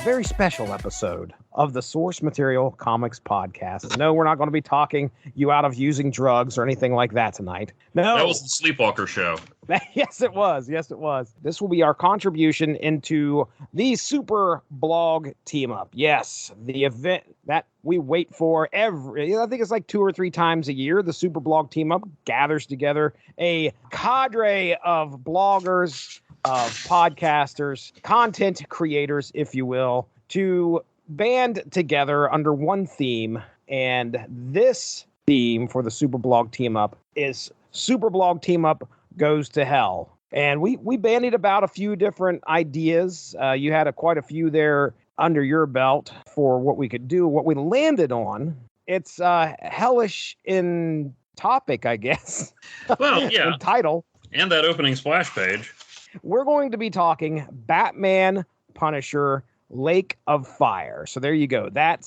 very special episode of the Source Material Comics Podcast. No, we're not going to be talking you out of using drugs or anything like that tonight. No. That was the Sleepwalker show. Yes, it was. Yes, it was. This will be our contribution into the Super Blog Team Up. Yes, the event that we wait for I think it's like 2 or 3 times a year. The Super Blog Team Up gathers together a cadre of bloggers, of podcasters, content creators, if you will, to band together under one theme. And this theme for the Super Blog Team Up is Super Blog Team Up Goes to Hell. And we bandied about a few different ideas. You had quite a few there under your belt for what we could do. What we landed on, it's hellish in topic, I guess. Well, yeah. In title. And that opening splash page. We're going to be talking Batman, Punisher, Lake of Fire. So there you go. That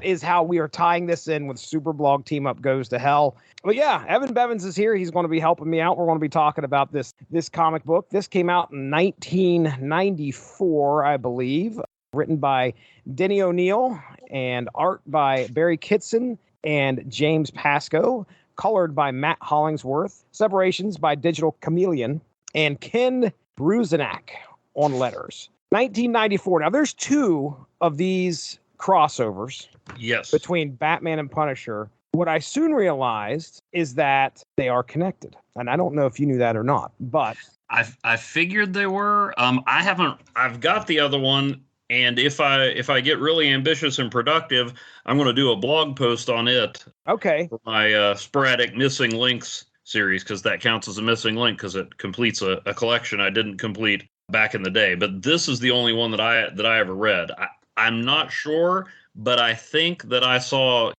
is how we are tying this in with Super Blog Team Up Goes to Hell. But yeah, Evan Bevins is here. He's going to be helping me out. We're going to be talking about this comic book. This came out in 1994, I believe. Written by Denny O'Neil and art by Barry Kitson and James Pascoe. Colored by Matt Hollingsworth. Separations by Digital Chameleon and Ken Bruzenak on letters. 1994. Now, there's 2 of these crossovers. Yes. Between Batman and Punisher. What I soon realized is that they are connected. And I don't know if you knew that or not, but I figured they were. I've got the other one. And if I get really ambitious and productive, I'm going to do a blog post on it. Okay. For my sporadic missing links series, because that counts as a missing link because it completes a collection I didn't complete back in the day. But this is the only one that I ever read. I'm not sure, but I think that I saw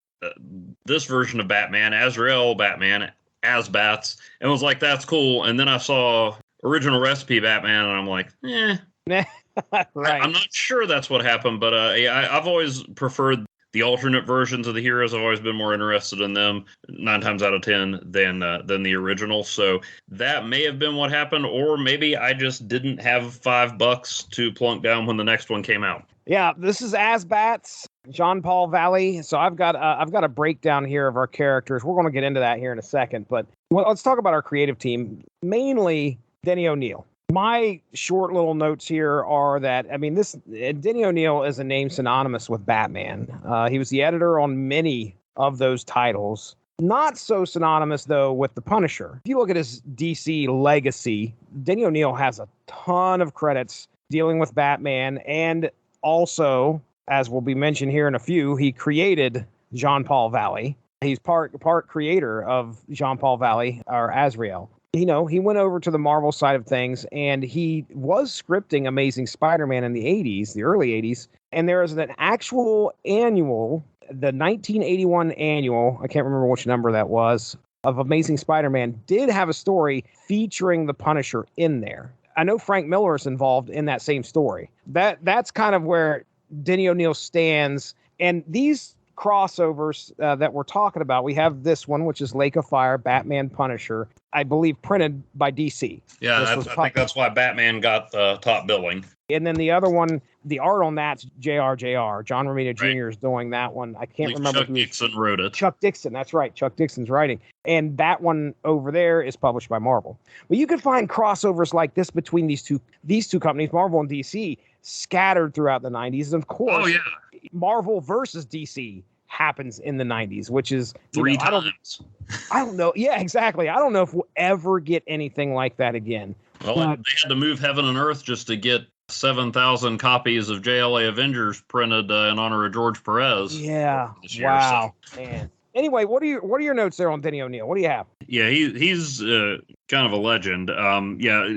this version of Batman, Azrael Batman, as Bats, and was like, that's cool. And then I saw original recipe Batman, and I'm like, Right. I'm not sure that's what happened, but I've always preferred the alternate versions of the heroes. I've always been more interested in them 9 times out of 10 than the original. So that may have been what happened, or maybe I just didn't have $5 to plunk down when the next one came out. Yeah, this is As-Bats, John Paul Valley. So I've got a breakdown here of our characters. We're going to get into that here in a second, but let's talk about our creative team. Mainly Denny O'Neil. My short little notes here are that, Denny O'Neil is a name synonymous with Batman. He was the editor on many of those titles. Not so synonymous, though, with the Punisher. If you look at his DC legacy, Denny O'Neil has a ton of credits dealing with Batman. And also, as will be mentioned here in a few, he created Jean Paul Valley. He's part creator of Jean Paul Valley, or Azrael. He went over to the Marvel side of things, and he was scripting Amazing Spider-Man in the 80s, the early 80s. And there is an actual annual, the 1981 annual, I can't remember which number that was, of Amazing Spider-Man, did have a story featuring the Punisher in there. I know Frank Miller is involved in that same story. That's kind of where Denny O'Neil stands. And these crossovers that we're talking about, we have this one, which is Lake of Fire, Batman, Punisher, I believe printed by DC. Yeah, I think that's why Batman got top billing. And then the other one, the art on that's JR. John Romita Jr. is doing that one. I can't remember. Chuck Dixon wrote it. Chuck Dixon, that's right. Chuck Dixon's writing. And that one over there is published by Marvel. But you can find crossovers like this between these two companies, Marvel and DC, scattered throughout the 90s. And of course, Marvel versus DC happens in the 90s, which is 3 times. I don't know. Yeah, exactly. I don't know if we'll ever get anything like that again. Well, they had to move heaven and earth just to get 7,000 copies of JLA Avengers printed in honor of George Perez. Yeah. This year, wow. Man. Anyway, what are your notes there on Denny O'Neil? What do you have? Yeah, he's kind of a legend.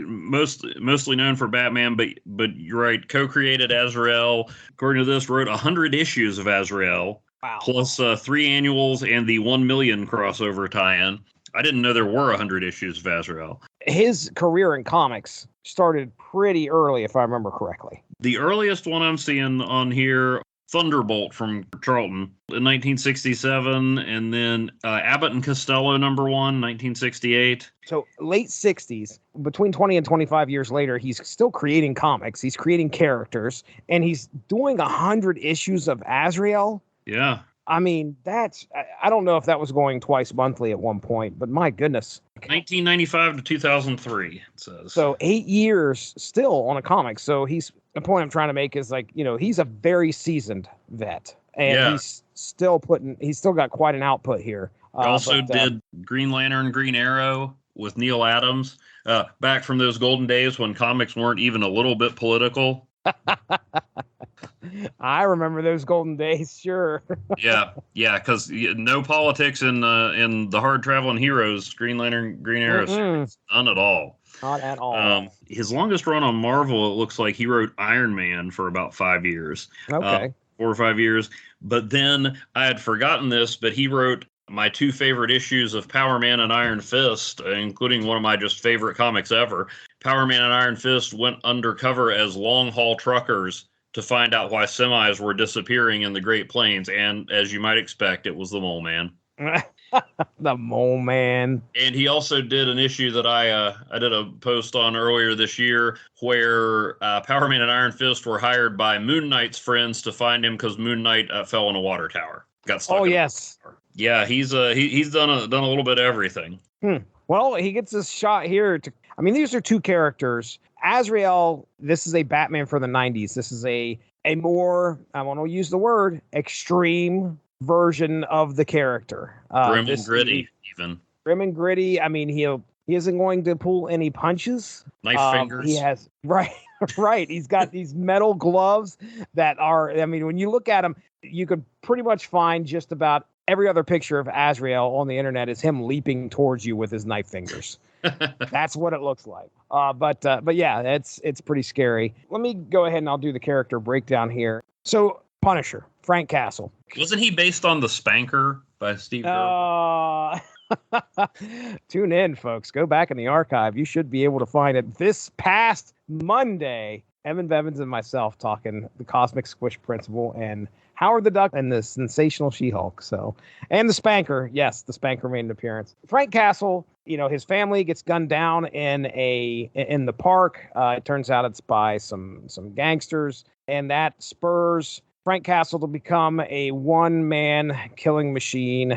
Mostly known for Batman, but you're right. Co-created Azrael. According to this, wrote 100 issues of Azrael. Wow. Plus 3 annuals and the 1 million crossover tie-in. I didn't know there were 100 issues of Azrael. His career in comics started pretty early, if I remember correctly. The earliest one I'm seeing on here, Thunderbolt from Charlton in 1967, and then Abbott and Costello #1, 1968. So late 60s, between 20 and 25 years later, he's still creating comics. He's creating characters, and he's doing 100 issues of Azrael. Yeah. I mean, I don't know if that was going twice monthly at one point, but my goodness. 1995 to 2003, it says. So 8 years still on a comic. So the point I'm trying to make is like, he's a very seasoned vet, and he's still got quite an output here. He also did Green Lantern, Green Arrow with Neil Adams, back from those golden days when comics weren't even a little bit political. I remember those golden days, sure. yeah, because no politics in the Hard Traveling Heroes, Green Lantern, Green Arrow series. None at all. Not at all. His longest run on Marvel, it looks like he wrote Iron Man for about 5 years. Okay. 4 or 5 years. But then I had forgotten this, but he wrote my 2 favorite issues of Power Man and Iron Fist, including one of my just favorite comics ever. Power Man and Iron Fist went undercover as long-haul truckers to find out why semis were disappearing in the Great Plains. And as you might expect, it was the Mole Man. The Mole Man. And he also did an issue that I did a post on earlier this year where Power Man and Iron Fist were hired by Moon Knight's friends to find him because Moon Knight fell in a water tower. Got stuck. Oh, yes. Yeah, he's done a little bit of everything. Well, he gets his shot here. These are 2 characters. Azrael, this is a Batman for the 90s. This is a more, I want to use the word, extreme version of the character. Grim and gritty, even. Grim and gritty. I mean, he isn't going to pull any punches. Knife fingers. He has, right. He's got these metal gloves that are, when you look at him, you could pretty much find just about every other picture of Azrael on the internet is him leaping towards you with his knife fingers. That's what it looks like. But yeah, it's pretty scary. Let me go ahead and I'll do the character breakdown here. So Punisher, Frank Castle. Wasn't he based on The Spanker by Steve Gerber? Tune in, folks. Go back in the archive. You should be able to find it. This past Monday, Evan Bevins and myself talking the Cosmic Squish Principle and Howard the Duck and the Sensational She-Hulk. And the Spanker. Yes, the Spanker made an appearance. Frank Castle, his family gets gunned down in the park. It turns out it's by some gangsters, and that spurs Frank Castle to become a one-man killing machine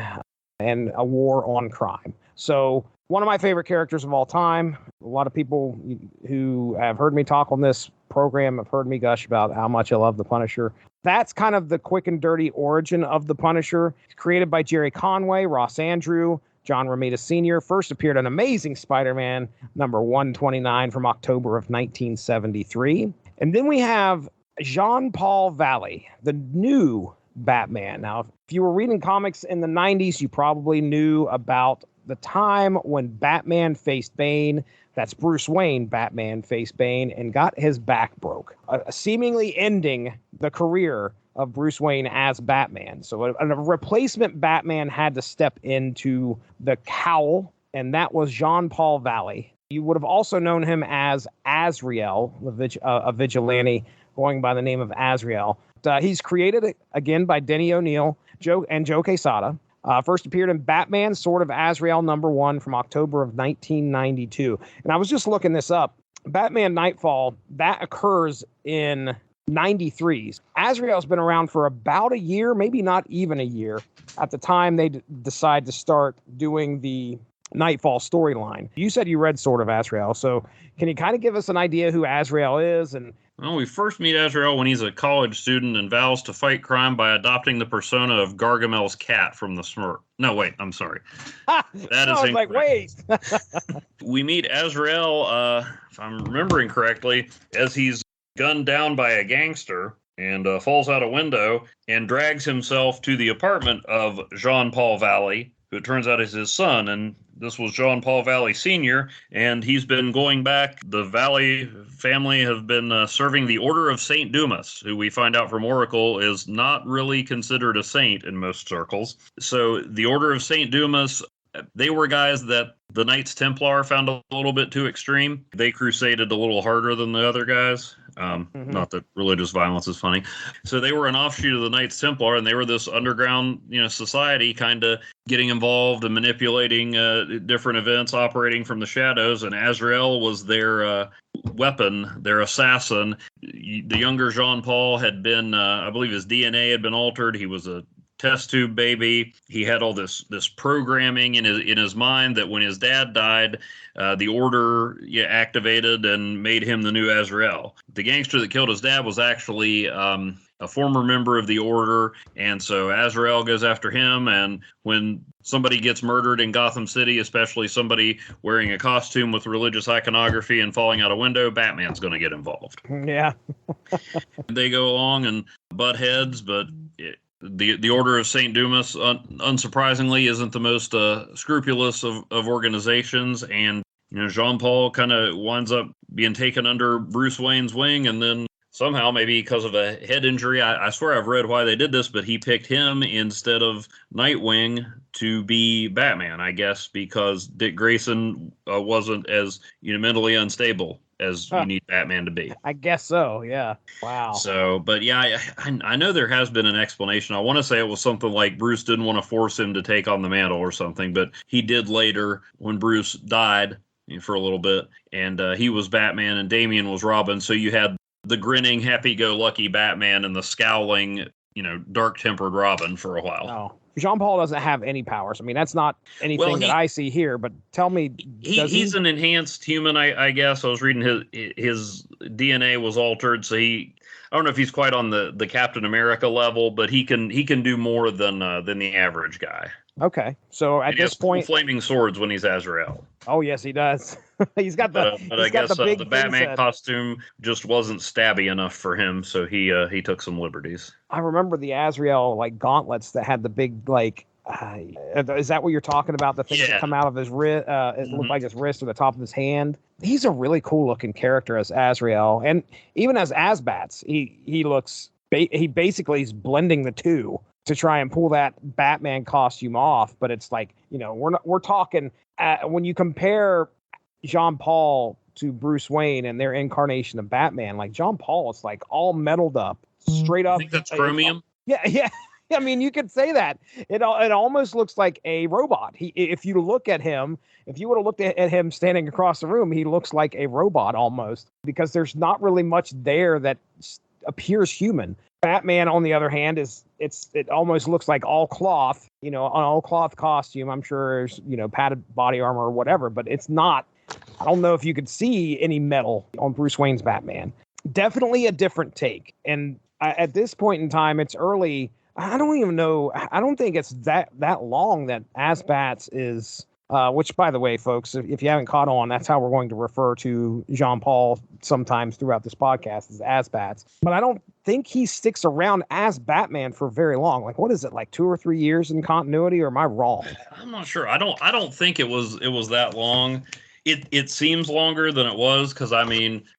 and a war on crime. So one of my favorite characters of all time. A lot of people who have heard me talk on this program have heard me gush about how much I love the Punisher. That's kind of the quick and dirty origin of the Punisher. Created by Jerry Conway, Ross Andru, John Romita Sr. First appeared on Amazing Spider-Man number 129 from October of 1973. And then we have Jean-Paul Valley, the new Batman. Now, if you were reading comics in the 90s, you probably knew about the time when Batman faced Bane. That's Bruce Wayne. Batman faced Bane and got his back broke, seemingly ending the career of Bruce Wayne as Batman. So a replacement Batman had to step into the cowl, and that was Jean-Paul Valley. You would have also known him as Azrael, a vigilante going by the name of Azrael. He's created, again, by Denny O'Neil and Joe Quesada. First appeared in Batman, Sword of Azrael #1 from October of 1992. And I was just looking this up. Batman Nightfall, that occurs in 93s. Azrael's been around for about a year, maybe not even a year, at the time they decide to start doing the Nightfall storyline. You said you read Sword of Azrael, so can you kind of give us an idea who Azrael is? Well, we first meet Azrael when he's a college student and vows to fight crime by adopting the persona of Gargamel's cat from the Smurf. No, wait, I'm sorry. That is incorrect. Like, wait. We meet Azrael, if I'm remembering correctly, as he's gunned down by a gangster and falls out a window and drags himself to the apartment of Jean-Paul Valley, who it turns out is his son. And this was Jean-Paul Valley Sr., and he's been going back. The Valley family have been serving the Order of St. Dumas, who we find out from Oracle is not really considered a saint in most circles. So the Order of St. Dumas, they were guys that the Knights Templar found a little bit too extreme. They crusaded a little harder than the other guys. Not that religious violence is funny. So they were an offshoot of the Knights Templar, and they were this underground, society kind of getting involved and manipulating different events, operating from the shadows. And Azrael was their weapon, their assassin. The younger Jean Paul had been, I believe his DNA had been altered. He was a test tube baby. He had all this programming in his mind that when his dad died, the order activated and made him the new Azrael. The gangster that killed his dad was actually a former member of the order, and so Azrael goes after him. And when somebody gets murdered in Gotham City, especially somebody wearing a costume with religious iconography and falling out a window, Batman's going to get involved. Yeah. They go along and butt heads, but the Order of St. Dumas, unsurprisingly, isn't the most scrupulous of organizations. And, Jean-Paul kind of winds up being taken under Bruce Wayne's wing. And then somehow, maybe because of a head injury, I swear I've read why they did this, but he picked him instead of Nightwing to be Batman, I guess, because Dick Grayson wasn't as mentally unstable as you need Batman to be. I guess so, yeah. Wow. So, but yeah, I know there has been an explanation. I want to say it was something like Bruce didn't want to force him to take on the mantle or something, but he did later when Bruce died for a little bit, and he was Batman and Damien was Robin. So you had the grinning, happy-go-lucky Batman and the scowling, dark-tempered Robin for a while. Oh. Jean-Paul doesn't have any powers. I mean, that's not anything that I see here, but tell me. He's an enhanced human, I guess. I was reading his DNA was altered, so I don't know if he's quite on the Captain America level, but he can do more than the average guy. Okay, so at this point, flaming swords when he's Azrael. Oh yes, he does. He's got the. But I guess the Batman costume just wasn't stabby enough for him, so he took some liberties. I remember the Azrael gauntlets that had the big is that what you're talking about? The things that come out of his wrist, it looked like his wrist or the top of his hand. He's a really cool looking character as Azrael, and even as Asbats, he looks. He basically is blending the two to try and pull that Batman costume off. But it's like, we're talking when you compare Jean-Paul to Bruce Wayne and their incarnation of Batman, like Jean-Paul is like all metalled up, straight up. I think that's chromium. Yeah. I mean, you could say that. It almost looks like a robot. If you look at him, if you would have looked at him standing across the room, he looks like a robot almost, because there's not really much there that appears human. Batman, on the other hand, it almost looks like all cloth, an all cloth costume. I'm sure there's, padded body armor or whatever, but it's not. I don't know if you could see any metal on Bruce Wayne's Batman. Definitely a different take. And at this point in time, it's early. I don't even know. I don't think it's that long that Asbats is, which, by the way, folks, if you haven't caught on, that's how we're going to refer to Jean-Paul sometimes throughout this podcast, is Asbats. But I don't think he sticks around as Batman for very long. Like, what is it, like 2 or 3 years in continuity, or am I wrong? I'm not sure. I don't think it was that long. It seems longer than it was, because I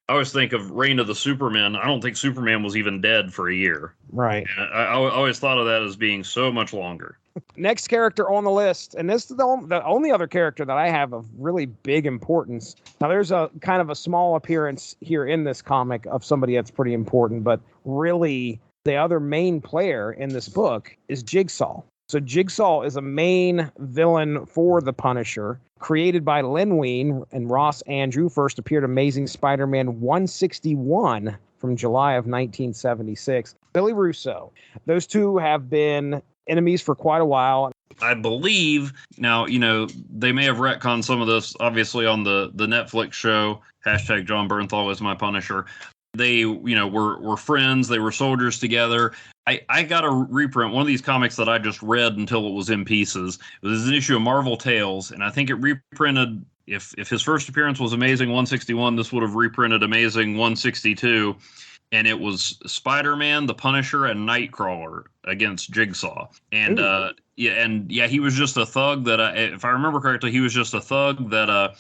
always think of Reign of the Superman. I don't think Superman was even dead for a year. Right. I always thought of that as being so much longer. Next character on the list, and this is the only other character that I have of really big importance. Now, there's a kind of a small appearance here in this comic of somebody that's pretty important, but really the other main player in this book is Jigsaw. So Jigsaw is a main villain for the Punisher, created by Len Wein and Ross Andrew. First appeared Amazing Spider-Man 161 from July of 1976. Billy Russo. Those two have been enemies for quite a while. I believe now, they may have retconned some of this, obviously, on the Netflix show, hashtag John Bernthal is my Punisher. They, were friends. They were soldiers together. I got a reprint, one of these comics that I just read until it was in pieces. It was an issue of Marvel Tales, and I think it reprinted, if his first appearance was Amazing 161, this would have reprinted Amazing 162. And it was Spider-Man, the Punisher, and Nightcrawler against Jigsaw. And he was just a thug that, if I remember correctly, he was just a thug that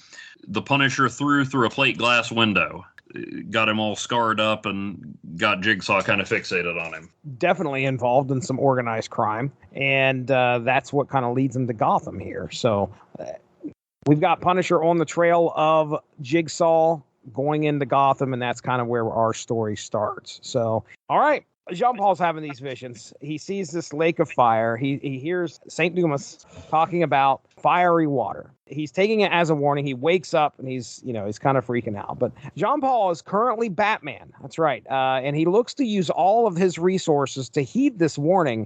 the Punisher threw through a plate glass window. Got him all scarred up and got Jigsaw kind of fixated on him. Definitely involved in some organized crime. And that's what kind of leads him to Gotham here. So we've got Punisher on the trail of Jigsaw. going into Gotham, and that's kind of where our story starts. So, all right. Jean-Paul's having these visions. He sees this lake of fire. He hears St. Dumas talking about fiery water. He's taking it as a warning. He wakes up and he's kind of freaking out. But Jean-Paul is currently Batman. That's right. And he looks to use all of his resources to heed this warning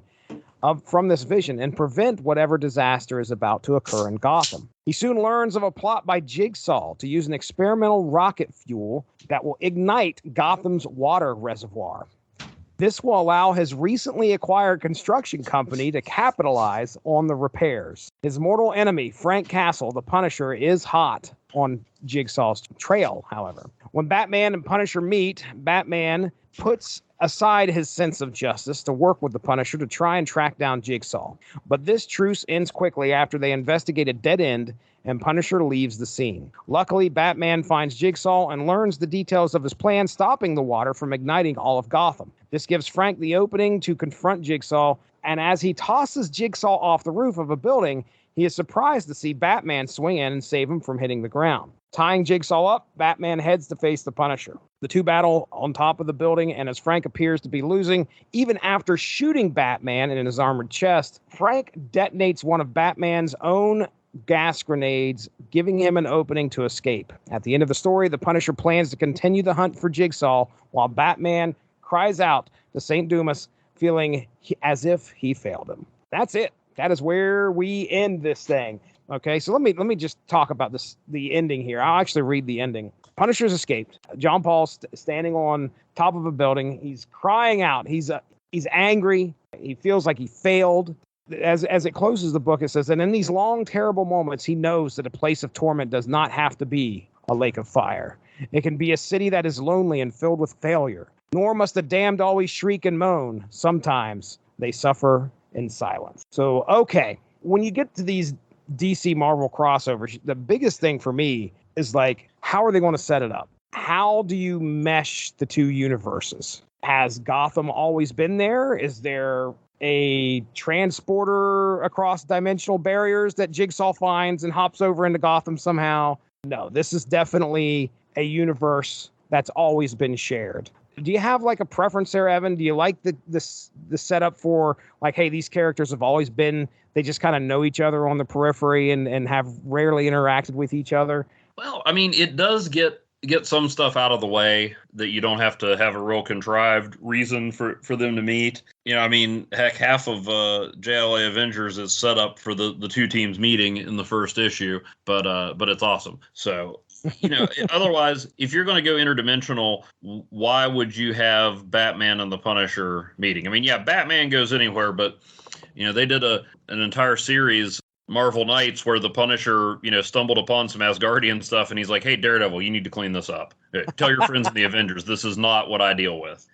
from this vision and prevent whatever disaster is about to occur in Gotham. He soon learns of a plot by Jigsaw to use an experimental rocket fuel that will ignite Gotham's water reservoir. This will allow his recently acquired construction company to capitalize on the repairs. His mortal enemy, Frank Castle, the Punisher, is hot on Jigsaw's trail, however. When Batman and Punisher meet, Batman puts aside his sense of justice to work with the Punisher to try and track down Jigsaw. But this truce ends quickly after they investigate a dead end and Punisher leaves the scene. Luckily, Batman finds Jigsaw and learns the details of his plan, stopping the water from igniting all of Gotham. This gives Frank the opening to confront Jigsaw, and as he tosses Jigsaw off the roof of a building, he is surprised to see Batman swing in and save him from hitting the ground. Tying Jigsaw up, Batman heads to face the Punisher. The two battle on top of the building, and as Frank appears to be losing, even after shooting Batman in his armored chest, Frank detonates one of Batman's own gas grenades, giving him an opening to escape. At the end of the story, the Punisher plans to continue the hunt for Jigsaw, while Batman cries out to St. Dumas, feeling as if he failed him. That's it. That is where we end this thing. Okay, so let me just talk about the ending here. I'll actually read the ending. Punisher's escaped. John Paul's standing on top of a building. He's crying out. He's angry. He feels like he failed. As it closes the book, it says, and in these long, terrible moments, he knows that a place of torment does not have to be a lake of fire. It can be a city that is lonely and filled with failure. Nor must the damned always shriek and moan. Sometimes they suffer in silence. So, okay, when you get to these DC Marvel crossovers, the biggest thing for me is like, how are they going to set it up? How do you mesh the two universes? Has Gotham always been there? Is there a transporter across dimensional barriers that Jigsaw finds and hops over into Gotham somehow? No, this is definitely a universe that's always been shared. Do you have like a preference there, Evan? Do you like the setup for like, hey, these characters have always been, they just kind of know each other on the periphery and have rarely interacted with each other? Well, I mean, it does get some stuff out of the way that you don't have to have a real contrived reason for them to meet. You know, I mean, heck, half of JLA Avengers is set up for the two teams meeting in the first issue, but it's awesome. So, you know, otherwise, if you're going to go interdimensional, why would you have Batman and the Punisher meeting? I mean, yeah, Batman goes anywhere, but, you know, they did an entire series, Marvel Knights, where the Punisher, you know, stumbled upon some Asgardian stuff, and he's like, hey, Daredevil, you need to clean this up. Tell your friends in the Avengers, this is not what I deal with.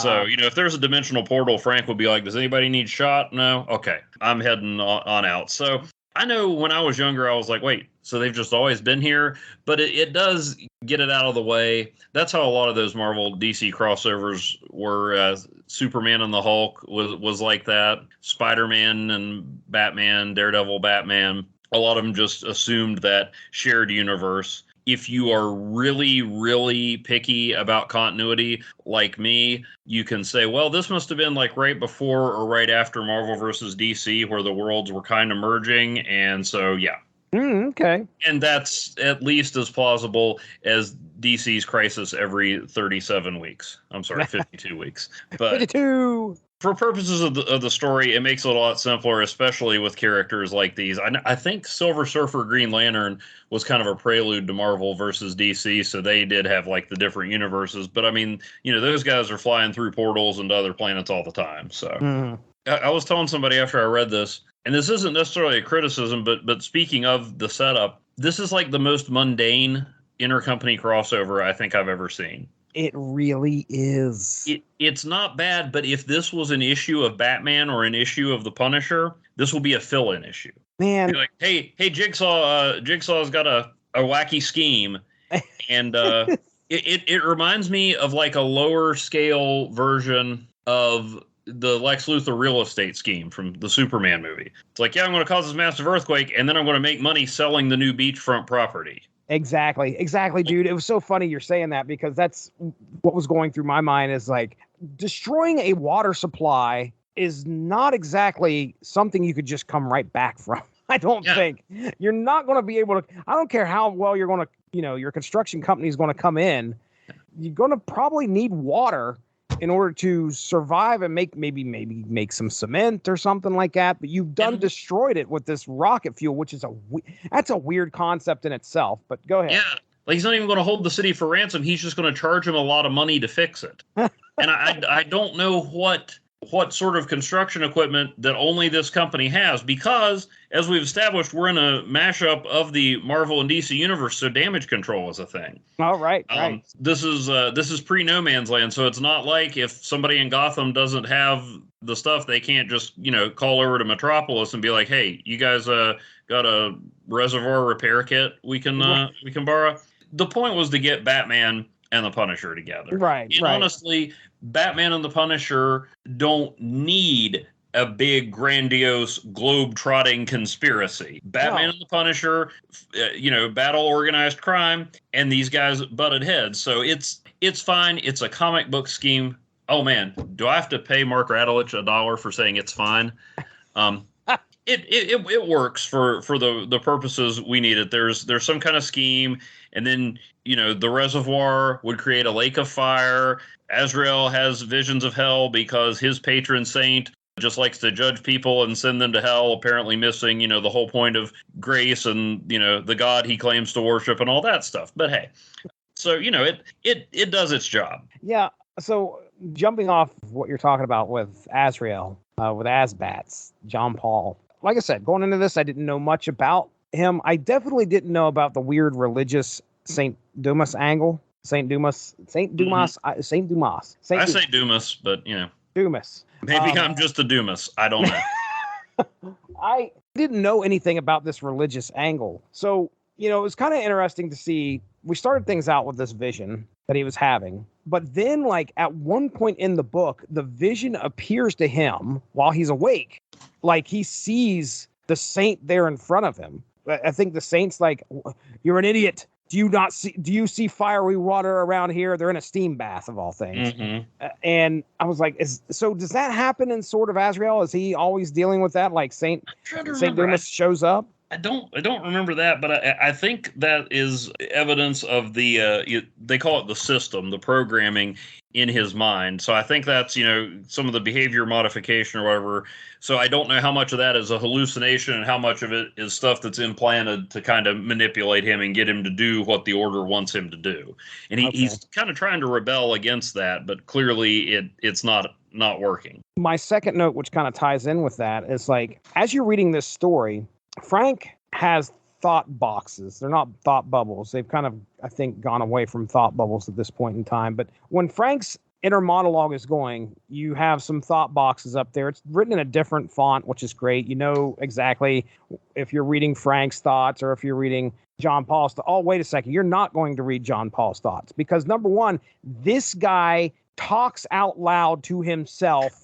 So, you know, if there's a dimensional portal, Frank would be like, does anybody need shot? No? Okay, I'm heading on out. So I know when I was younger, I was like, wait, so they've just always been here? But it does get it out of the way. That's how a lot of those Marvel DC crossovers were. Superman and the Hulk was like that. Spider-Man and Batman, Daredevil, Batman. A lot of them just assumed that shared universe. If you are really, really picky about continuity, like me, you can say, well, this must have been like right before or right after Marvel versus DC, where the worlds were kind of merging. And so, yeah. Okay. And that's at least as plausible as DC's Crisis every 37 weeks. I'm sorry, 52 weeks. But 52! For purposes of the story, it makes it a lot simpler, especially with characters like these. I think Silver Surfer Green Lantern was kind of a prelude to Marvel versus DC, so they did have like the different universes. But I mean, you know, those guys are flying through portals into other planets all the time. So I was telling somebody after I read this, and this isn't necessarily a criticism, but speaking of the setup, this is like the most mundane intercompany crossover I think I've ever seen. It really is. It's not bad, but if this was an issue of Batman or an issue of the Punisher, this will be a fill-in issue. Man, you're like, hey, Jigsaw's got a wacky scheme, and it reminds me of like a lower scale version of the Lex Luthor real estate scheme from the Superman movie. It's like, yeah, I'm going to cause this massive earthquake, and then I'm going to make money selling the new beachfront property. Exactly, dude. It was so funny you're saying that, because that's what was going through my mind, is like, destroying a water supply is not exactly something you could just come right back from. I don't think you're not going to be able to. I don't care how well you're going to, your construction company is going to come in. You're going to probably need water in order to survive and maybe make some cement or something like that. But you've destroyed it with this rocket fuel, which is that's a weird concept in itself. But go ahead. Yeah, like, he's not even going to hold the city for ransom. He's just going to charge him a lot of money to fix it. And I don't know what sort of construction equipment that only this company has, because, as we've established, we're in a mashup of the Marvel and DC universe, so damage control is a thing. Oh, right. This is pre-No Man's Land, so it's not like if somebody in Gotham doesn't have the stuff, they can't just call over to Metropolis and be like, hey, you guys got a reservoir repair kit we can borrow. The point was to get Batman and the Punisher together. Right. And honestly, Batman and the Punisher don't need a big, grandiose, globe-trotting conspiracy. Batman and the Punisher, battle organized crime, and these guys butted heads. So it's fine. It's a comic book scheme. Oh man, do I have to pay Mark Radulich $1 for saying it's fine? It works for the purposes we need it. There's some kind of scheme, and then the reservoir would create a lake of fire. Azrael has visions of hell because his patron saint just likes to judge people and send them to hell, apparently missing the whole point of grace and the God he claims to worship and all that stuff. But hey, so it does its job. Yeah. So jumping off what you're talking about with Azrael, with Azbats, John Paul. Like I said, going into this, I didn't know much about him. I definitely didn't know about the weird religious Saint Dumas angle. Saint Dumas. I say Dumas, but Dumas. Maybe I'm just a Dumas. I don't know. I didn't know anything about this religious angle. So, it was kind of interesting to see. We started things out with this vision that he was having. But then, like, at one point in the book, the vision appears to him while he's awake. Like, he sees the saint there in front of him. I think the saint's like, "You're an idiot. Do you see fiery water around here?" They're in a steam bath, of all things. Mm-hmm. And I was like, so does that happen in Sword of Azrael? Is he always dealing with that? Like Saint Dumas shows up? I don't remember that, but I think that is evidence of the they call it the system, the programming in his mind. So I think that's some of the behavior modification or whatever. So I don't know how much of that is a hallucination and how much of it is stuff that's implanted to kind of manipulate him and get him to do what the Order wants him to do. And he's kind of trying to rebel against that, but clearly it's not working. My second note, which kind of ties in with that, is like, as you're reading this story, Frank has thought boxes. They're not thought bubbles. They've kind of, I think, gone away from thought bubbles at this point in time. But when Frank's inner monologue is going, you have some thought boxes up there. It's written in a different font, which is great. You know exactly if you're reading Frank's thoughts or if you're reading John Paul's thoughts. Oh, wait a second. You're not going to read John Paul's thoughts because, number one, this guy talks out loud to himself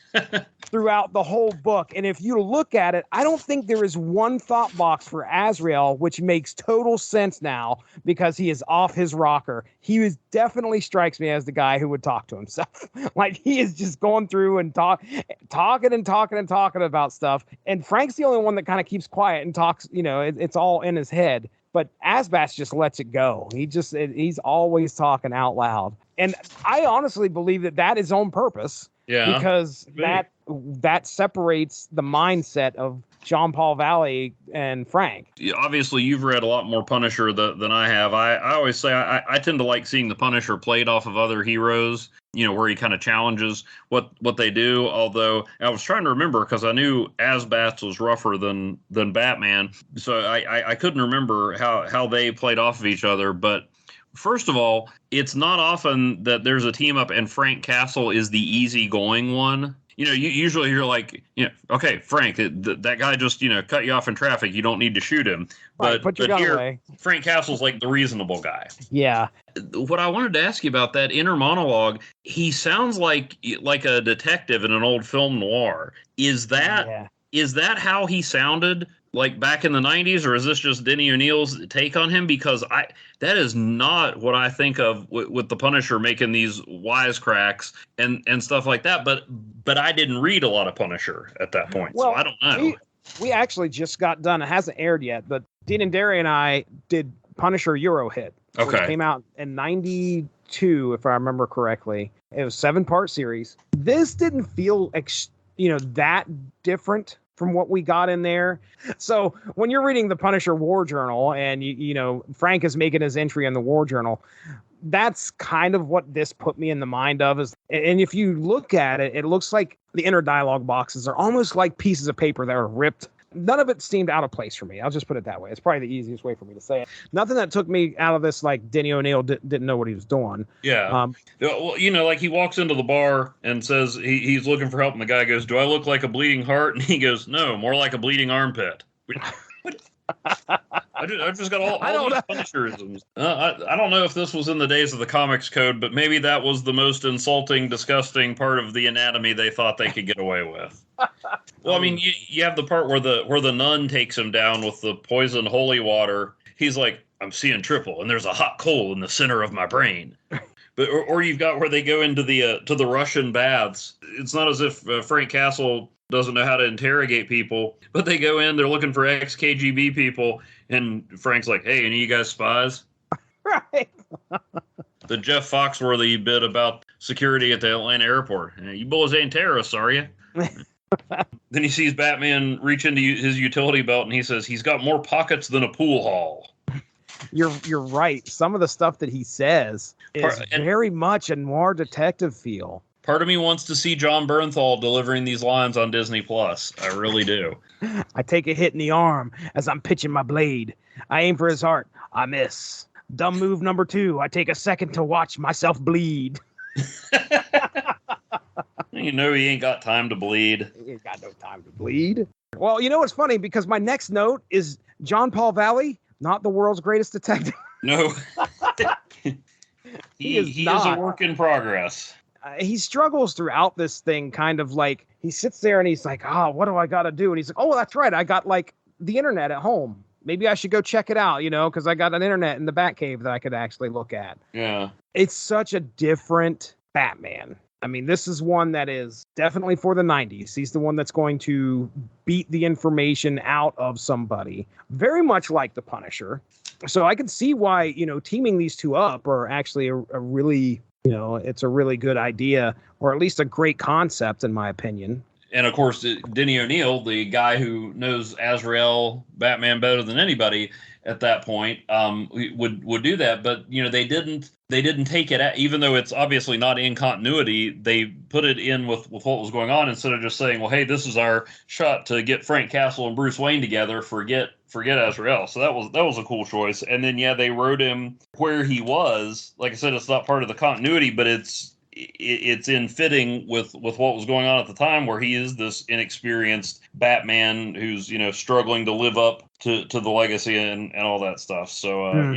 throughout the whole book. And if you look at it, I don't think there is one thought box for Azrael, which makes total sense now because he is off his rocker. He definitely strikes me as the guy who would talk to himself. Like, he is just going through and talking about stuff. And Frank's the only one that kind of keeps quiet and talks, it's all in his head. But Azbats just lets it go. He's always talking out loud. And I honestly believe that is on purpose. Yeah. Because that separates the mindset of John Paul Valley and Frank. Yeah, obviously, you've read a lot more Punisher than I have. I always say I tend to like seeing the Punisher played off of other heroes, where he kind of challenges what they do. Although I was trying to remember because I knew Azbats was rougher than Batman. So I couldn't remember how they played off of each other. But first of all, it's not often that there's a team up and Frank Castle is the easygoing one. You usually you're like, okay, Frank, that guy just, cut you off in traffic. You don't need to shoot him. Right, put your gun away. Frank Castle's like the reasonable guy. Yeah. What I wanted to ask you about that inner monologue, he sounds like a detective in an old film noir. Is that how he sounded like back in the 90s, or is this just Denny O'Neil's take on him? Because that is not what I think of with the Punisher making these wisecracks and stuff like that. But I didn't read a lot of Punisher at that point, so I don't know. We actually just got done. It hasn't aired yet, but Dean and Derry and I did Punisher Euro Hit, which came out in 92, if I remember correctly. It was 7-part series. This didn't feel that different from what we got in there. So when you're reading the Punisher War Journal and Frank is making his entry in the War Journal, that's kind of what this put me in the mind of. And if you look at it, it looks like the inner dialogue boxes are almost like pieces of paper that are ripped. None of it seemed out of place for me. I'll just put it that way. It's probably the easiest way for me to say it. Nothing that took me out of this like Denny O'Neil didn't know what he was doing. Yeah. Well, like he walks into the bar and says he's looking for help, and the guy goes, "Do I look like a bleeding heart?" And he goes, "No, more like a bleeding armpit." What? I just got all these Punisherisms. I don't know if this was in the days of the comics code, but maybe that was the most insulting, disgusting part of the anatomy they thought they could get away with. Well, I mean, you have the part where the nun takes him down with the poisoned holy water. He's like, "I'm seeing triple, and there's a hot coal in the center of my brain." But or you've got where they go into to the Russian baths. It's not as if Frank Castle doesn't know how to interrogate people, but they go in, they're looking for ex-KGB people, and Frank's like, "Hey, any of you guys spies?" Right. The Jeff Foxworthy bit about security at the Atlanta airport. "You boys ain't terrorists, are you?" Then he sees Batman reach into his utility belt, and he says, "He's got more pockets than a pool hall." You're right. Some of the stuff that he says is very much a noir detective feel. Part of me wants to see John Bernthal delivering these lines on Disney Plus. I really do. "I take a hit in the arm as I'm pitching my blade. I aim for his heart. I miss. Dumb move number 2. I take a second to watch myself bleed." He ain't got time to bleed. He ain't got no time to bleed. Well, what's funny? Because my next note is John Paul Valley, not the world's greatest detective. No. He is a work in progress. He struggles throughout this thing, kind of like he sits there and he's like, "Oh, what do I got to do?" And he's like, "Oh, that's right. I got like the internet at home. Maybe I should go check it out, because I got an internet in the Batcave that I could actually look at." Yeah. It's such a different Batman. I mean, this is one that is definitely for the 90s. He's the one that's going to beat the information out of somebody, very much like the Punisher. So I can see why, teaming these two up are actually a really, it's a really good idea, or at least a great concept, in my opinion. And of course, Denny O'Neil, the guy who knows Azrael Batman better than anybody at that point, would do that. But they didn't take it out, even though it's obviously not in continuity. They put it in with what was going on, instead of just saying, "Well, hey, this is our shot to get Frank Castle and Bruce Wayne together. Forget Azrael." So that was a cool choice. And then they wrote him where he was. Like I said, it's not part of the continuity, but it's in fitting with what was going on at the time, where he is this inexperienced Batman who's struggling to live up to the legacy and all that stuff. So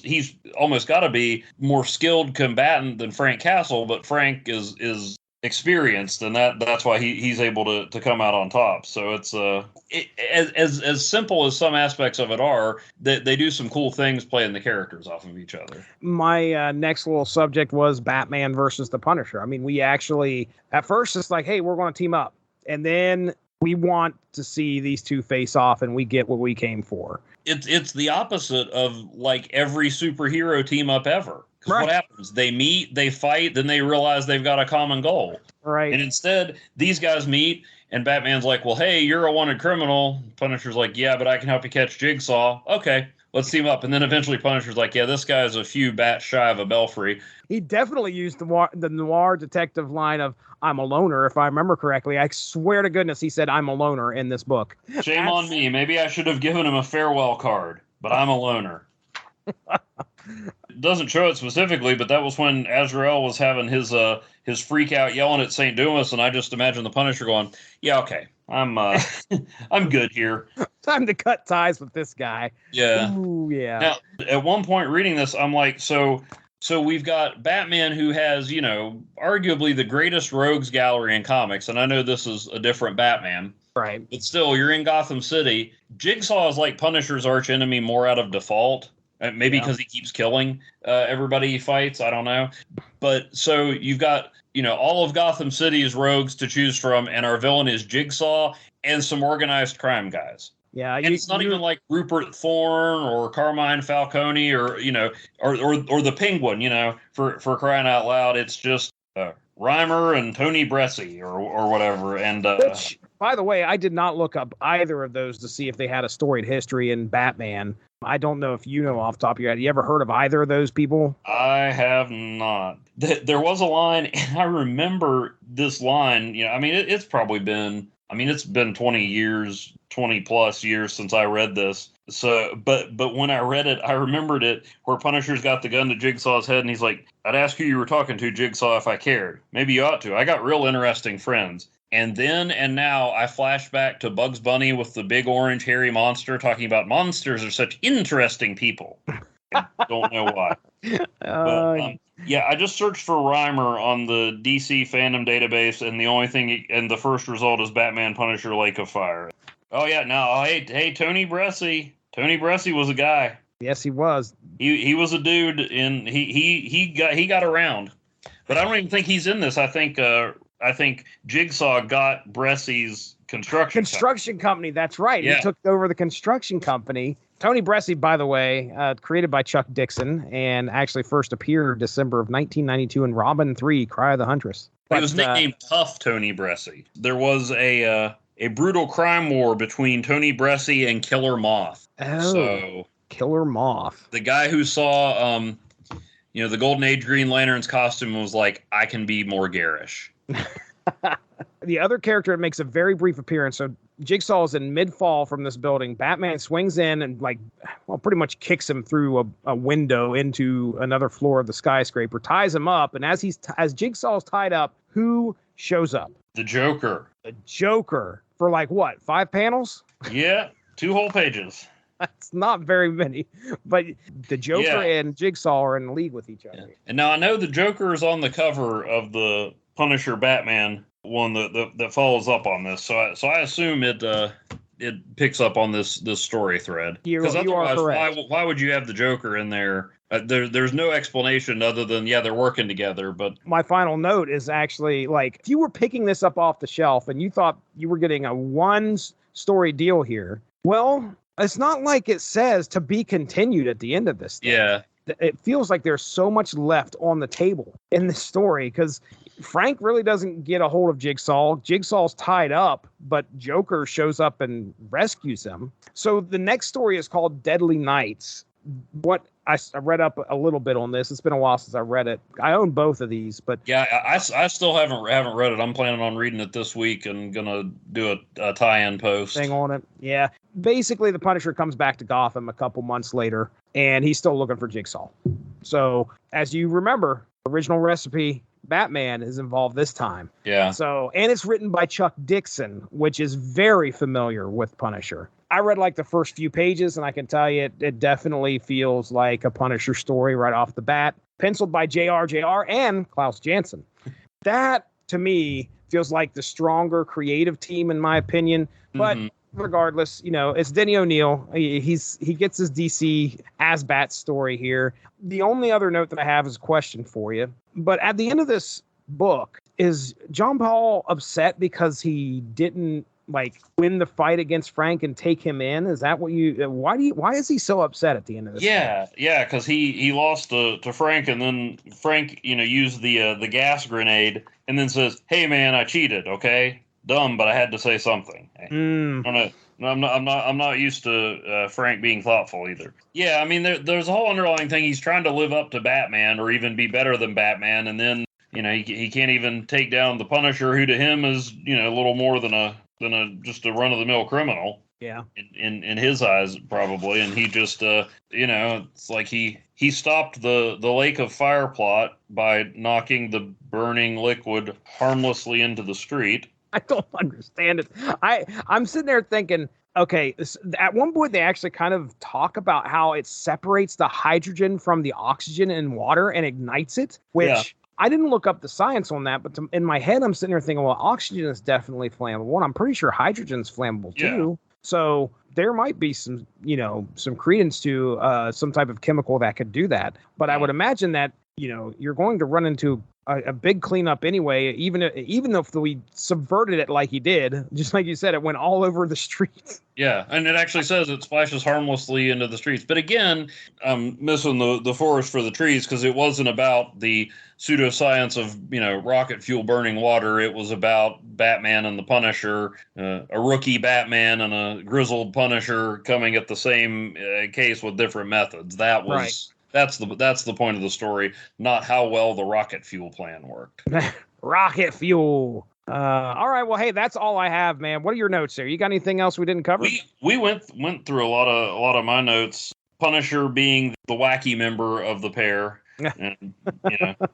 he's almost got to be more skilled combatant than Frank Castle, but Frank is experienced, and that's why he's able to come out on top. So it's as simple as some aspects of it are, that they do some cool things playing the characters off of each other. My next little subject was Batman versus the Punisher. I mean, we actually at first it's like, hey, we're going to team up, and then we want to see these two face off, and we get what we came for. It's the opposite of like every superhero team up ever. Right. What happens? They meet, they fight, then they realize they've got a common goal. Right. And instead, these guys meet, and Batman's like, "Well, hey, you're a wanted criminal." Punisher's like, "Yeah, but I can help you catch Jigsaw." "Okay, let's team up." And then eventually Punisher's like, "Yeah, this guy's a few bats shy of a belfry." He definitely used the noir detective line of, "I'm a loner," if I remember correctly. I swear to goodness he said, "I'm a loner" in this book. Shame on me. Maybe I should have given him a farewell card, but I'm a loner. It doesn't show it specifically, but that was when Azrael was having his freak out yelling at St. Dumas, and I just imagine the Punisher going, "Yeah, okay, I'm I'm good here. Time to cut ties with this guy." Yeah. Ooh, yeah. Now, at one point reading this, I'm like, so So we've got Batman, who has, arguably the greatest rogues gallery in comics. And I know this is a different Batman. Right. But still, you're in Gotham City. Jigsaw is like Punisher's arch enemy more out of default. Maybe because he keeps killing everybody he fights. I don't know. But so you've got, all of Gotham City's rogues to choose from. And our villain is Jigsaw and some organized crime guys. Yeah, and it's not even like Rupert Thorne or Carmine Falcone or or the Penguin, for crying out loud. It's just Reimer and Tony Bresci or whatever. And which, by the way, I did not look up either of those to see if they had a storied history in Batman. I don't know if you know off the top of your head. You ever heard of either of those people? I have not. There was a line, and I remember this line. It's probably been. It's been 20 plus years since I read this. So, but when I read it, I remembered it where Punisher's got the gun to Jigsaw's head, and he's like, "I'd ask who you were talking to, Jigsaw, if I cared. Maybe you ought to. I got real interesting friends." And then and now I flash back to Bugs Bunny with the big orange hairy monster talking about monsters are such interesting people. I don't know why. I just searched for Reimer on the DC fandom database, and the only thing, and the first result is Batman Punisher Lake of Fire. Oh yeah, hey, Tony Bresci. Tony Bresci was a guy. Yes, he was. He was a dude, and he got around. But I don't even think he's in this. I think Jigsaw got Bresci's construction company. That's right. Yeah. He took over the construction company. Tony Bresci, by the way, created by Chuck Dixon, and actually first appeared December of 1992 in Robin 3, Cry of the Huntress. He was nicknamed Tough Tony Bresci. There was a brutal crime war between Tony Bresci and Killer Moth. Oh, so, Killer Moth. The guy who saw, the Golden Age Green Lantern's costume was like, I can be more garish. The other character that makes a very brief appearance. So Jigsaw is in mid-fall from this building. Batman swings in and pretty much kicks him through a window into another floor of the skyscraper, ties him up. And as Jigsaw's tied up, who shows up? The Joker. The Joker for 5 panels? Yeah, 2 whole pages. That's not very many, but the Joker and Jigsaw are in league with each other. Yeah. And now I know the Joker is on the cover of the Punisher Batman one that follows up on this, so I assume it picks up on this story thread. Because otherwise, why would you have the Joker in there? There's no explanation other than they're working together. But my final note is actually if you were picking this up off the shelf and you thought you were getting a 1-story deal here, well, it's not like it says to be continued at the end of this thing. Yeah. It feels like there's so much left on the table in this story because Frank really doesn't get a hold of Jigsaw. Jigsaw's tied up, but Joker shows up and rescues him. So the next story is called Deadly Nights. What I read up a little bit on this. It's been a while since I read it. I own both of these, but I still haven't read it. I'm planning on reading it this week and gonna do a tie-in post thing on it. Yeah, basically the Punisher comes back to Gotham a couple months later, and he's still looking for Jigsaw. So as you remember, original recipe Batman is involved this time. Yeah. So, and it's written by Chuck Dixon, which is very familiar with Punisher. I read the first few pages, and I can tell you it definitely feels like a Punisher story right off the bat. Penciled by JR and Klaus Janson. That, to me, feels like the stronger creative team, in my opinion. But regardless, it's Denny O'Neil. He gets his DC Asbat story here. The only other note that I have is a question for you. But at the end of this book, is John Paul upset because he didn't win the fight against Frank and take him in? Is that what why is he so upset at the end of this? Yeah, because he lost to Frank, and then Frank, used the gas grenade and then says, "Hey man, I cheated, okay? Dumb, but I had to say something." I'm not used to Frank being thoughtful either. Yeah, there's a whole underlying thing. He's trying to live up to Batman or even be better than Batman, and then he can't even take down the Punisher, who to him is a little more than just a run-of-the-mill criminal. Yeah. In his eyes, probably, and he just it's like he stopped the Lake of Fire plot by knocking the burning liquid harmlessly into the street. I don't understand it. I'm sitting there thinking, Okay, at one point they actually kind of talk about how it separates the hydrogen from the oxygen in water and ignites it, which I didn't look up the science on that, but in my head I'm sitting there thinking, well, oxygen is definitely flammable, and I'm pretty sure hydrogen's flammable too. So there might be some credence to some type of chemical that could do that. But I would imagine that, you're going to run into a big cleanup anyway, even if we subverted it like he did, just like you said, it went all over the streets. Yeah, and it actually says it splashes harmlessly into the streets. But again, I'm missing the forest for the trees, because it wasn't about the pseudoscience of, rocket fuel burning water. It was about Batman and the Punisher, a rookie Batman and a grizzled Punisher coming at the same case with different methods. That was... Right. That's the point of the story, not how well the rocket fuel plan worked. Rocket fuel. All right. Well, hey, that's all I have, man. What are your notes there? You got anything else we didn't cover? We went through a lot of my notes. Punisher being the wacky member of the pair, and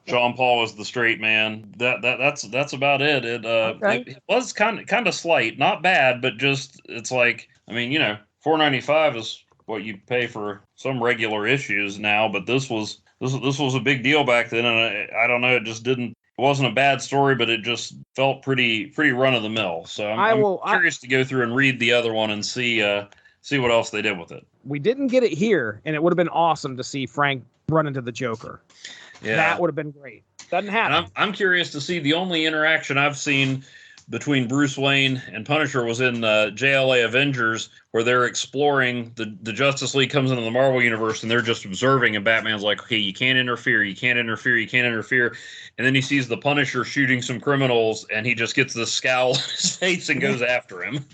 Jean Paul was the straight man. That's about it. It was kind of slight, not bad, but just it's like, $4.95 is what you pay for some regular issues now, but this was a big deal back then, and I don't know, it wasn't a bad story, but it just felt pretty run of the mill. So I'm curious to go through and read the other one and see what else they did with it. We didn't get it here, and it would have been awesome to see Frank run into the Joker. Yeah, that would have been great. Doesn't happen. And I'm curious to see. The only interaction I've seen between Bruce Wayne and Punisher was in JLA Avengers, where they're exploring the Justice League comes into the Marvel universe, and they're just observing, and Batman's like, okay, you can't interfere. And then he sees the Punisher shooting some criminals, and he just gets this scowl on his face and goes after him.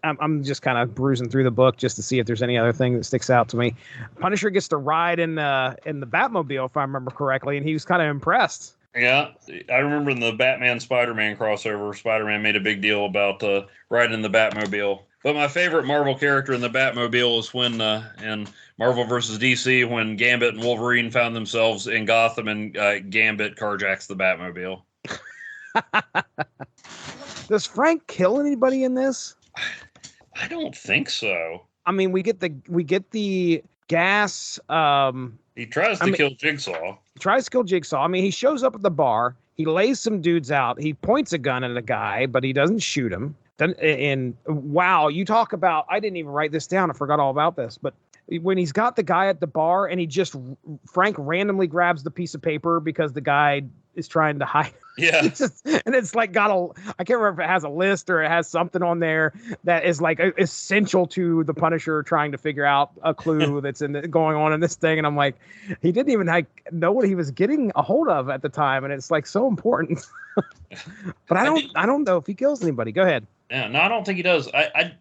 I'm just kind of bruising through the book just to see if there's any other thing that sticks out to me. Punisher gets to ride in the Batmobile, if I remember correctly, and he was kind of impressed. Yeah, I remember in the Batman-Spider-Man crossover, Spider-Man made a big deal about riding in the Batmobile. But my favorite Marvel character in the Batmobile is when, in Marvel vs. DC, when Gambit and Wolverine found themselves in Gotham, and Gambit carjacks the Batmobile. Does Frank kill anybody in this? I don't think so. I mean, we get the gas... He tries to kill Jigsaw. He tries to kill Jigsaw. I mean, he shows up at the bar. He lays some dudes out. He points a gun at a guy, but he doesn't shoot him. And wow, you talk about... I didn't even write this down. I forgot all about this. But when he's got the guy at the bar, and Frank randomly grabs the piece of paper because the guy is trying to hide. Yeah. And it's like I can't remember if it has a list or it has something on there that is like essential to the Punisher trying to figure out a clue that's going on in this thing. And I'm like, he didn't even know what he was getting a hold of at the time. And it's like so important. But I don't know if he kills anybody. Go ahead. Yeah, no, I don't think he does. I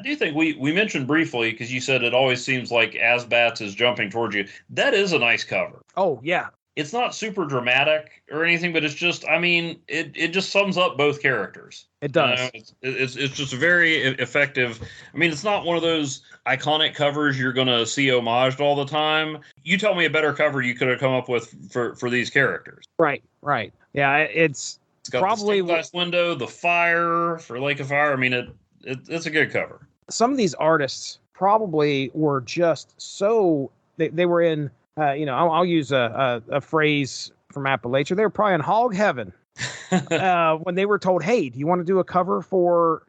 do think we mentioned briefly, because you said it always seems like Azbats is jumping towards you. That is a nice cover. Oh, yeah. It's not super dramatic or anything, but it's just, it just sums up both characters. It does. It's just very effective. I mean, it's not one of those iconic covers you're going to see homaged all the time. You tell me a better cover you could have come up with for these characters. Right. Yeah, it's got probably the glass window, the fire for Lake of Fire. I mean, it's a good cover. Some of these artists probably were just so they were in. I'll use a phrase from Appalachia. They were probably in hog heaven when they were told, "Hey, do you want to do a cover for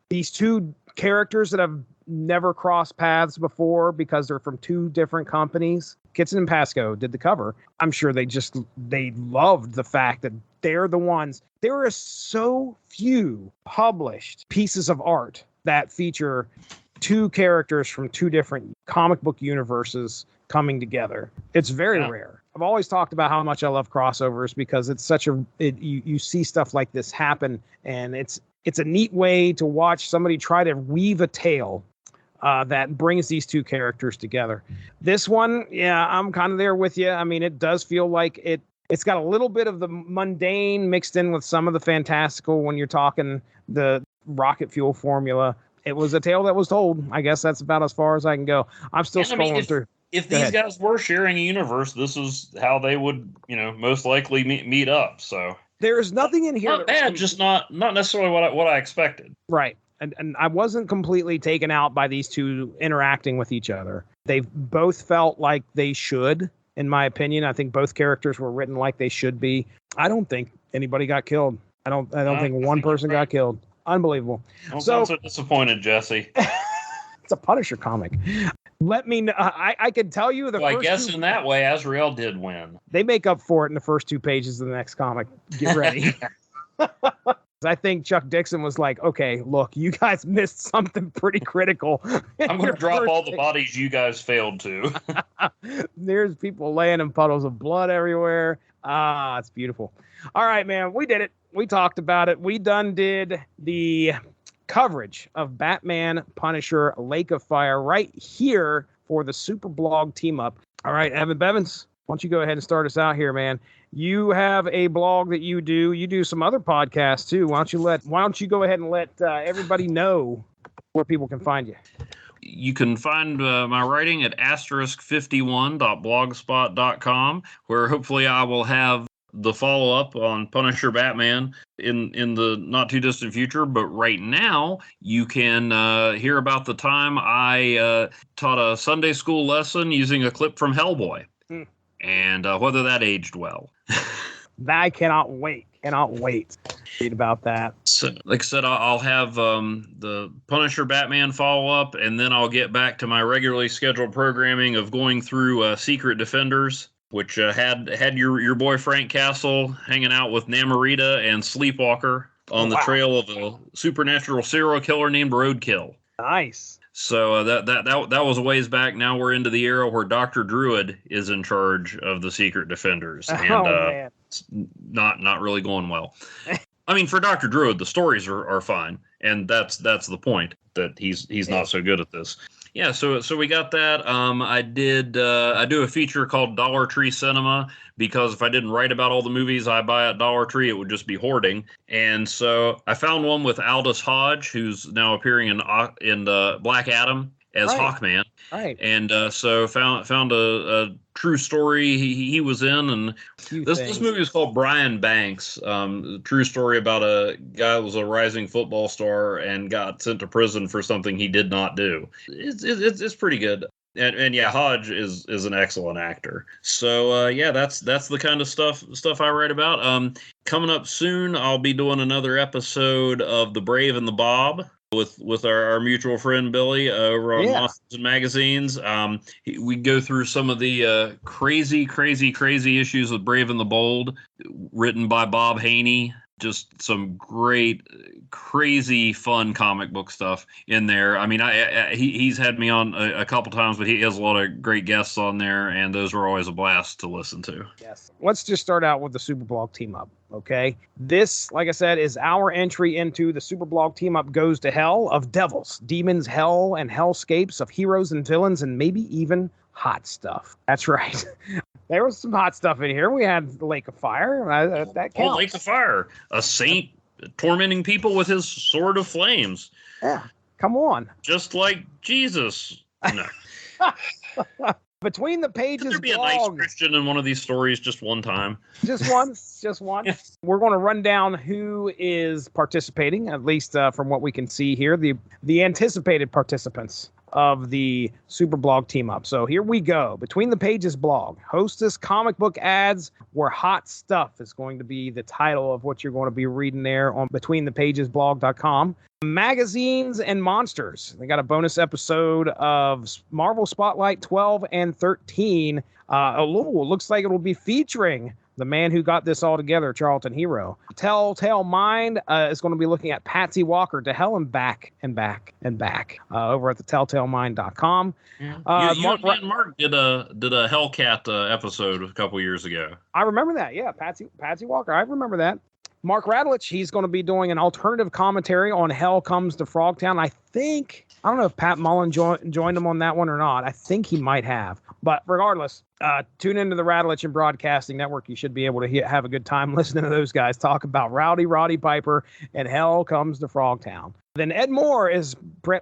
these two characters that have never crossed paths before because they're from two different companies?" Kitson and Pascoe did the cover. I'm sure they loved the fact that they're the ones. There are so few published pieces of art that feature two characters from two different comic book universes coming together. It's very rare. I've always talked about how much I love crossovers because it's such you see stuff like this happen, and it's a neat way to watch somebody try to weave a tale that brings these two characters together. This one, yeah, I'm kind of there with you. I mean, it does feel like it's got a little bit of the mundane mixed in with some of the fantastical when you're talking the rocket fuel formula. It was a tale that was told. I guess that's about as far as I can go. I'm still scrolling through. If these guys were sharing a universe, this is how they would, most likely meet up. So there is nothing in here. Not bad, just not necessarily what I expected. Right. and I wasn't completely taken out by these two interacting with each other. They both felt like they should, in my opinion. I think both characters were written like they should be. I don't think anybody got killed. I don't think one person got killed. Unbelievable. Don't sound so disappointed, Jesse. It's a Punisher comic. Let me know. I can tell you the first I guess in that way, Azrael did win. They make up for it in the first 2 pages of the next comic. Get ready. I think Chuck Dixon was like, okay, look, you guys missed something pretty critical. I'm going to drop all the bodies you guys failed to. There's people laying in puddles of blood everywhere. It's beautiful. All right, man, we did it. We talked about it. We did the coverage of Batman Punisher Lake of Fire right here for the Super Blog team up. All right, Evan Bevins, why don't you go ahead and start us out here, man? You have a blog that you do. You do some other podcasts too. Why don't you go ahead and let everybody know where people can find you? You can find my writing at *51.blogspot.com, where hopefully I will have the follow-up on Punisher Batman in the not-too-distant future. But right now, you can hear about the time I taught a Sunday school lesson using a clip from Hellboy, and whether that aged well. I cannot wait. Read about that. So, like I said, I'll have the Punisher Batman follow-up, and then I'll get back to my regularly scheduled programming of going through Secret Defenders, which had your boy Frank Castle hanging out with Namorita and Sleepwalker on the trail of a supernatural serial killer named Roadkill. Nice. So that was a ways back. Now we're into the era where Dr. Druid is in charge of the Secret Defenders, and it's not really going well. I mean, for Dr. Druid, the stories are fine, and that's the point, that he's not so good at this. Yeah, so we got that. I do a feature called Dollar Tree Cinema, because if I didn't write about all the movies I buy at Dollar Tree, it would just be hoarding. And so I found one with Aldous Hodge, who's now appearing in Black Adam as Hawkman. Right. And so found a true story he was in, and this movie is called Brian Banks. True story about a guy who was a rising football star and got sent to prison for something he did not do. It's pretty good. And yeah, Hodge is an excellent actor. So that's the kind of stuff I write about. Coming up soon, I'll be doing another episode of The Brave and the Bob with our mutual friend Billy over on Monsters and Magazines. We go through some of the crazy issues with Brave and the Bold, written by Bob Haney. Just some great, crazy, fun comic book stuff in there. I mean, he's had me on a couple times, but he has a lot of great guests on there, and those were always a blast to listen to. Yes. Let's just start out with the Superblog team up, okay? This, like I said, is our entry into the Superblog team up Goes to Hell, of devils, demons, hell, and hellscapes, of heroes and villains, and maybe even hot stuff. That's right. There was some hot stuff in here. We had the Lake of Fire. That counts. Oh, Lake of Fire. A saint tormenting people with his sword of flames. Yeah. Come on. Just like Jesus. No. Between the pages, Could there be a nice Christian in one of these stories just one time? Just one. Yes. We're going to run down who is participating, at least from what we can see here, the anticipated participants of the Superblog team up. So here we go. Between the Pages blog, Hostess comic book ads were hot stuff is going to be the title of what you're going to be reading there on betweenthepagesblog.com. Magazines and Monsters. They got a bonus episode of Marvel Spotlight 12 and 13. Looks like it will be featuring the man who got this all together, Charlton Hero. Telltale Mind is going to be looking at Patsy Walker to hell and back and back and back over at the telltalemind.com. Mark did a Hellcat episode a couple years ago. I remember that. Yeah, Patsy Walker. I remember that. Mark Radulich, he's going to be doing an alternative commentary on Hell Comes to Frogtown. I don't know if Pat Mullen joined him on that one or not. I think he might have. But regardless, tune into the Radulich and Broadcasting Network. You should be able to have a good time listening to those guys talk about Rowdy Roddy Piper and Hell Comes to Frogtown. Then Ed Moore is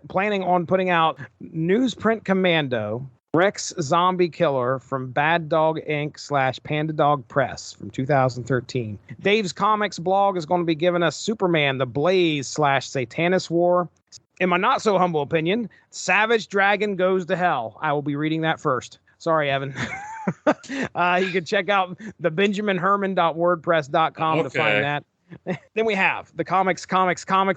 planning on putting out Newsprint Commando, Rex Zombie Killer from Bad Dog Inc. / Panda Dog Press from 2013. Dave's Comics blog is going to be giving us Superman, the Blaze / Satanist War. In my not so humble opinion, Savage Dragon Goes to Hell. I will be reading that first. Sorry, Evan. You can check out the benjaminherman.wordpress.com to find that. Then we have the Comics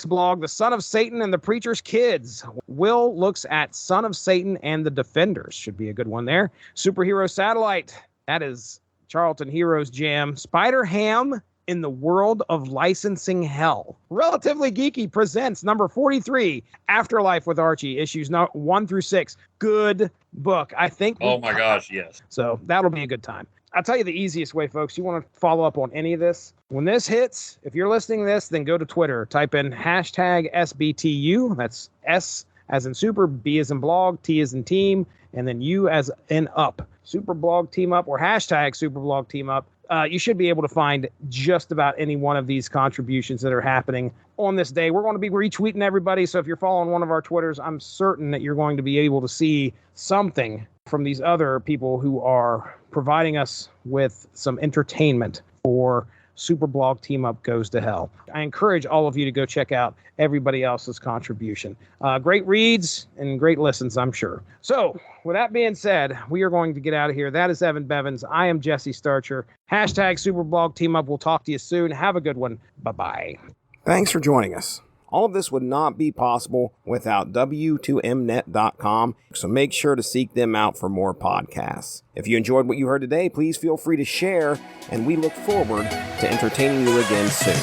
blog, The Son of Satan and the Preacher's Kids. Will looks at Son of Satan and the Defenders. Should be a good one there. Superhero Satellite. That is Charlton Heroes Jam. Spider Ham in the World of Licensing Hell. Relatively Geeky presents number 43, Afterlife with Archie, issues 1 through 6. Good book. I think. Oh my gosh, yes. So that'll be a good time. I'll tell you the easiest way, folks. You want to follow up on any of this? When this hits, if you're listening to this, then go to Twitter. Type in hashtag SBTU. That's S as in super, B as in blog, T as in team, and then U as in up. Super blog team up or hashtag super blog team up. You should be able to find just about any one of these contributions that are happening on this day. We're going to be retweeting everybody. So if you're following one of our Twitters, I'm certain that you're going to be able to see something from these other people who are providing us with some entertainment for Super Blog Team Up Goes to Hell. I encourage all of you to go check out everybody else's contribution. Great reads and great listens, I'm sure. So with that being said, we are going to get out of here. That is Evan Bevins. I am Jesse Starcher. Hashtag Super Blog Team Up. We'll talk to you soon. Have a good one. Bye-bye. Thanks for joining us. All of this would not be possible without W2Mnet.com, so make sure to seek them out for more podcasts. If you enjoyed what you heard today, please feel free to share, and we look forward to entertaining you again soon.